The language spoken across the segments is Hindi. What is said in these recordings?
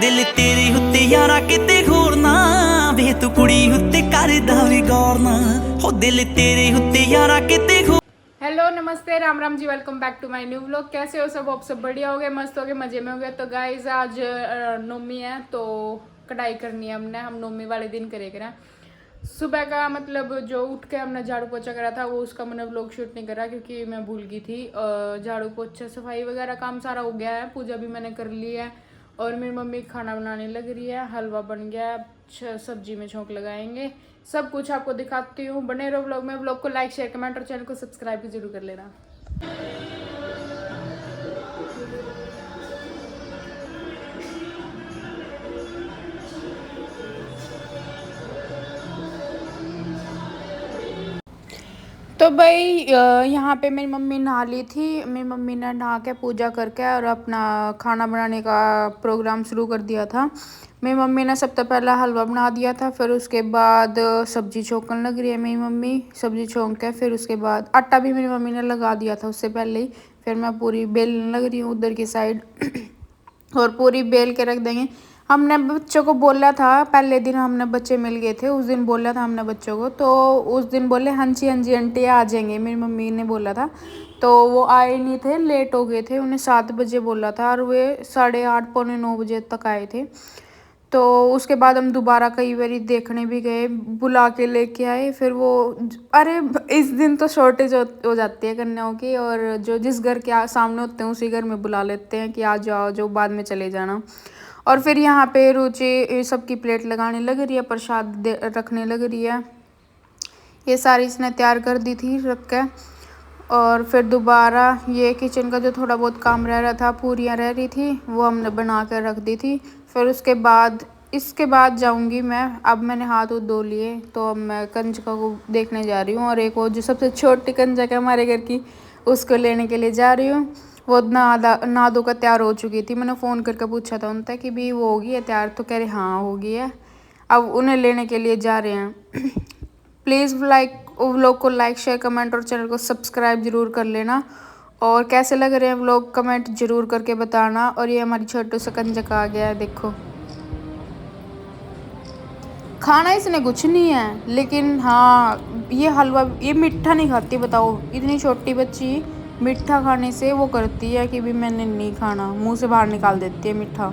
दिल तेरे उत्ते यारा किते होर ना वे तू कुड़ी उत्ते करदा वी गौर ना हो दिल तेरे उत्ते यारा किते हो। हेलो नमस्ते राम राम जी, welcome back to my new vlog. कैसे हो सब? आप सब बढ़िया हो गए, मस्त हो गए, मजे में हो गए। तो गाइज आज नौमी है तो कढ़ाई करनी है हमने। हम नौमी वाले दिन करेंगे। सुबह का मतलब जो उठ के हमने झाड़ू पोछा करा था वो उसका मैंने व्लॉग शूट नहीं करा क्योंकि मैं भूल गई थी। झाड़ू पोछा सफाई वगैरह काम सारा हो गया है, पूजा भी मैंने कर ली है और मेरी मम्मी खाना बनाने लग रही है। हलवा बन गया है, सब्जी में छौंक लगाएंगे। सब कुछ आपको दिखाती हूँ, बने रहो व्लॉग में। व्लॉग को लाइक शेयर कमेंट और चैनल को सब्सक्राइब भी जरूर कर लेना। तो भाई यहाँ पे मेरी मम्मी नहा ली थी। मेरी मम्मी ने नहा के पूजा करके और अपना खाना बनाने का प्रोग्राम शुरू कर दिया था। मेरी मम्मी ने सबसे पहला हलवा बना दिया था, फिर उसके बाद सब्जी छौंकने लग रही है मेरी मम्मी। सब्जी छौंक के फिर उसके बाद आटा भी मेरी मम्मी ने लगा दिया था उससे पहले ही। फिर मैं पूरी बेलने लग रही हूँ उधर की साइड और पूरी बेल के रख देंगे। हमने बच्चों को बोला था, पहले दिन हमने बच्चे मिल गए थे, उस दिन बोला था हमने बच्चों को, तो उस दिन बोले हाँ जी आंटी आ जाएंगे। मेरी मम्मी ने बोला था तो वो आए नहीं थे, लेट हो गए थे। उन्हें 7 बजे बोला था और वे 8:30 पौने 9 बजे तक आए थे। तो उसके बाद हम दोबारा कई बार देखने भी गए, बुला के लेके आए। फिर वो अरे इस दिन तो शॉर्टेज हो जाती है कन्याओं की, और जो जिस घर के सामने होते हैं उसी घर में बुला लेते हैं कि आ जाओ, जो बाद में चले जाना। और फिर यहाँ पे रुचि सबकी प्लेट लगाने लग रही है, प्रसाद रखने लग रही है। ये सारी इसने तैयार कर दी थी रख के। और फिर दोबारा ये किचन का जो थोड़ा बहुत काम रह रहा था, पूरियाँ रह रही थी, वो हमने बना कर रख दी थी। फिर उसके बाद इसके बाद जाऊंगी मैं। अब मैंने हाथ धो लिए तो अब मैं कंजका को देखने जा रही हूँ, और एक वो जो सबसे छोटी कंजक है हमारे घर की, उसको लेने के लिए जा रही हूँ। वो नहा धो कर तैयार हो चुकी थी। मैंने फ़ोन करके पूछा था उनसे कि भी वो होगी है तैयार, तो कह रहे हाँ होगी है। अब उन्हें लेने के लिए जा रहे हैं। प्लीज़ व्लॉग को लाइक शेयर कमेंट और चैनल को सब्सक्राइब जरूर कर लेना। और कैसे लग रहे हैं व्लॉग कमेंट जरूर करके बताना। और ये हमारी छोटू सा कंजक आ गया है, देखो। खाना इसने कुछ नहीं है, लेकिन हाँ ये हलवा, ये मीठा नहीं खाती। बताओ इतनी छोटी बच्ची मीठा खाने से वो करती है कि भी मैंने नहीं खाना, मुंह से बाहर निकाल देती है मीठा।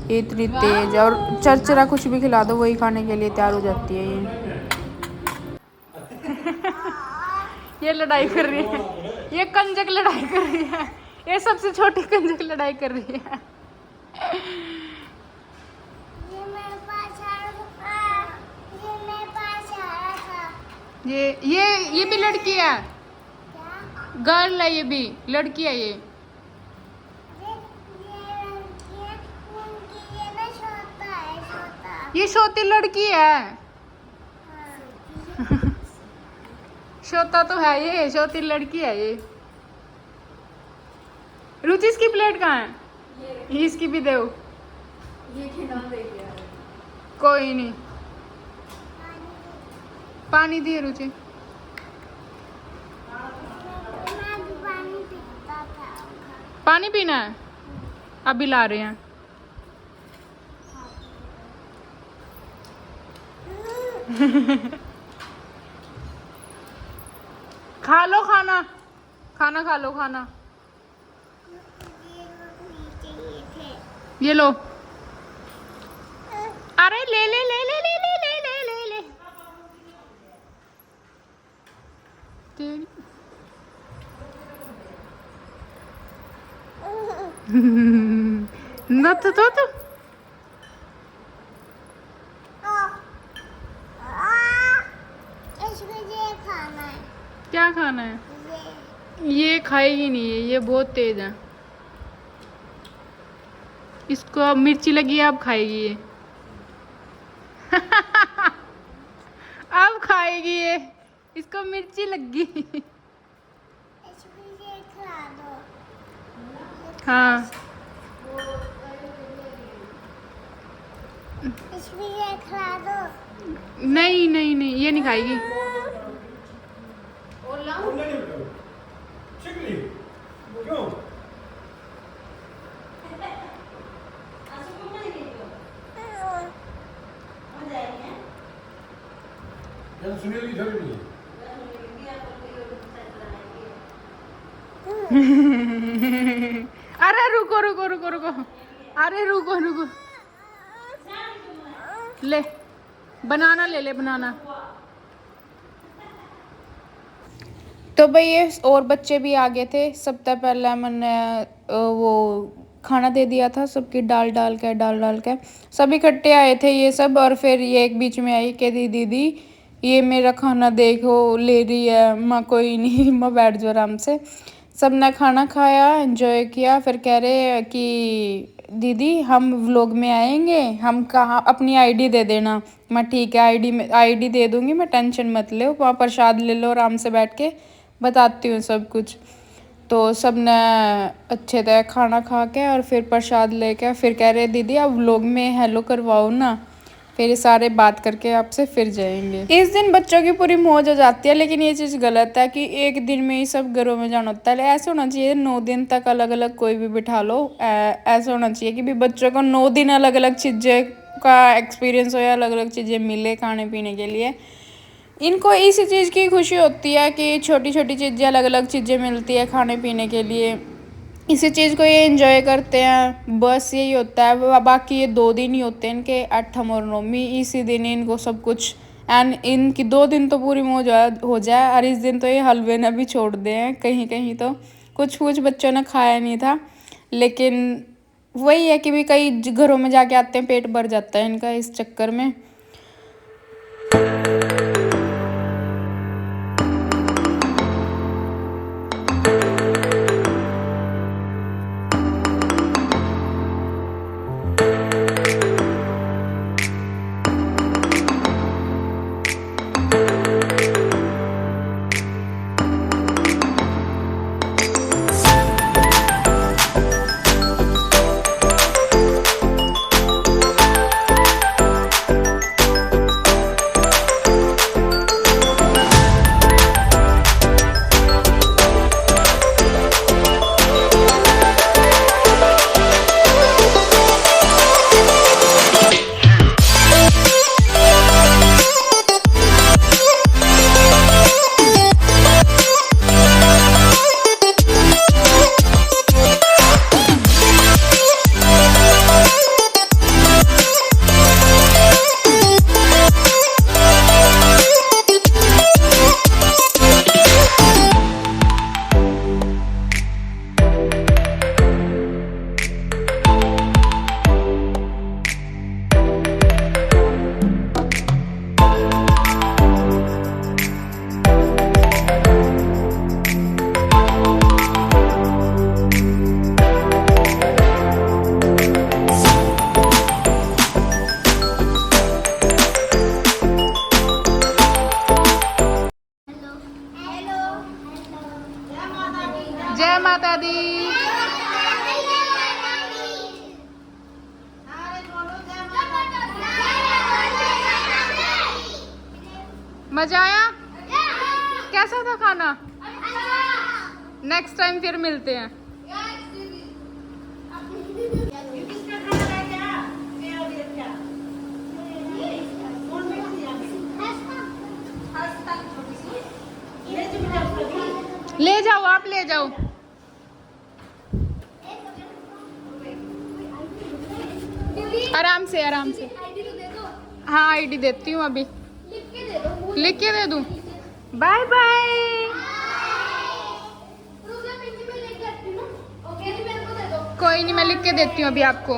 ये इतनी तेज, और चरचरा कुछ भी खिला दो वही खाने के लिए तैयार हो जाती है ये। ये लड़ाई कर रही है, ये कंजक लड़ाई कर रही है, ये सबसे छोटी कंजक लड़ाई कर रही है। ये भी लड़की है, गर्ल है, ये भी लड़की है। ये छोटी लड़की है। छोटा तो है, ये छोटी लड़की है ये। रुचि इसकी प्लेट कहाँ है? इसकी भी दो। ये कोई नहीं, पानी दिए रुचि। पानी पीना है? अभी ला रहे हैं। खा लो खाना, खाना खा लो खाना। ये लो। अरे ले ले ले ले ले ले ले ले ले ले। न तो क्या खाना है? ये खाएगी नहीं है, ये बहुत तेज है। इसको अब मिर्ची लगी है, अब खाएगी ये। अब खाएगी ये, इसको मिर्ची लगी। हाँ नहीं नहीं नहीं, ये नहीं खाएगी। अरे रुको रुको रुको रुको, अरे रुको रुको, ले बनाना ले ले बनाना। तो भाई ये और बच्चे भी आ गए थे। सबसे पहले मैंने वो खाना दे दिया था सबकी डाल डाल के सब इकट्ठे आए थे ये सब। और फिर ये एक बीच में आई कि दीदी ये मेरा खाना देखो ले रही है। माँ कोई नहीं, माँ बैठ जाओ आराम से। सब ने खाना खाया, एंजॉय किया। फिर कह रहे कि दीदी हम व्लॉग में आएंगे, हम कहाँ, अपनी आईडी दे देना। मैं ठीक है आईडी दे दूँगी, मैं टेंशन मत लो, वहाँ प्रसाद ले लो आराम से बैठ के, बताती हूँ सब कुछ। तो सब ने अच्छे तरह खाना खा के और फिर प्रसाद लेके फिर कह रहे दीदी आप व्लॉग में हेलो करवाओ ना, फिर ये सारे बात करके आपसे फिर जाएंगे। इस दिन बच्चों की पूरी मौज हो जाती है, लेकिन ये चीज़ गलत है कि एक दिन में ही सब घरों में जाना होता है। ऐसे होना चाहिए 9 दिन तक अलग अलग कोई भी बिठा लो। ऐसा होना चाहिए कि भी बच्चों को 9 दिन अलग अलग चीज़ें का एक्सपीरियंस हो या अलग अलग चीज़ें मिले खाने पीने के लिए। इनको इसी चीज़ की खुशी होती है कि छोटी छोटी चीज़ें अलग अलग चीज़ें मिलती है खाने पीने के लिए, इसी चीज़ को ये एंजॉय करते हैं। बस यही होता है। बाकी ये 2 दिन ही होते हैं इनके, 8वीं और 9वीं, इसी दिन इनको सब कुछ। एंड इनकी 2 दिन तो पूरी मौज हो जाए। और इस दिन तो ये हलवे ने भी छोड़ दिए हैं कहीं कहीं। तो कुछ बच्चों ने खाया नहीं था, लेकिन वही है कि भी कई घरों में जाके आते हैं पेट भर जाता है इनका इस चक्कर में। जय माता दी। मजा आया? कैसा था खाना? नेक्स्ट टाइम फिर मिलते हैं। ले जाओ, आप ले जाओ। आराम से आराम से। हाँ आईडी देती हूँ अभी, लिख के दे दूँ। Bye bye. कोई नहीं, मैं लिख के देती हूँ अभी आपको।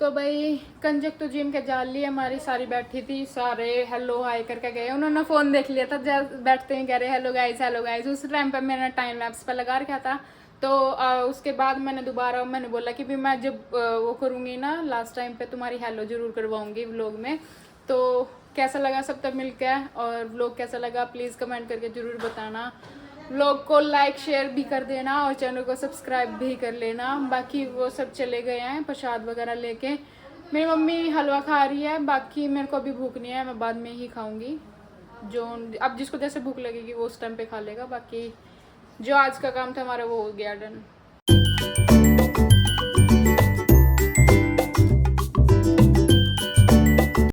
तो भाई कंजक तो जिम के जाल ली हमारी सारी बैठी थी, सारे हेलो हाई करके गए। उन्होंने फ़ोन देख लिया था, बैठते ही कह रहे हेलो गाइस। उस टाइम पे मैंने टाइम लैप्स पे लगा रखा था। तो उसके बाद मैंने बोला कि भी मैं जब वो करूँगी ना लास्ट टाइम पे तुम्हारी हेलो ज़रूर करवाऊँगी व्लॉग में। तो कैसा लगा सब तक मिल के, और व्लॉग कैसा लगा प्लीज़ कमेंट करके ज़रूर बताना। व्लॉग को लाइक शेयर भी कर देना और चैनल को सब्सक्राइब भी कर लेना। बाकी वो सब चले गए हैं प्रसाद वगैरह लेके। मेरी मम्मी हलवा खा रही है, बाकी मेरे को अभी भूख नहीं है, मैं बाद में ही खाऊंगी। जो अब जिसको जैसे भूख लगेगी वो उस टाइम पे खा लेगा। बाकी जो आज का काम था हमारा वो हो गया डन।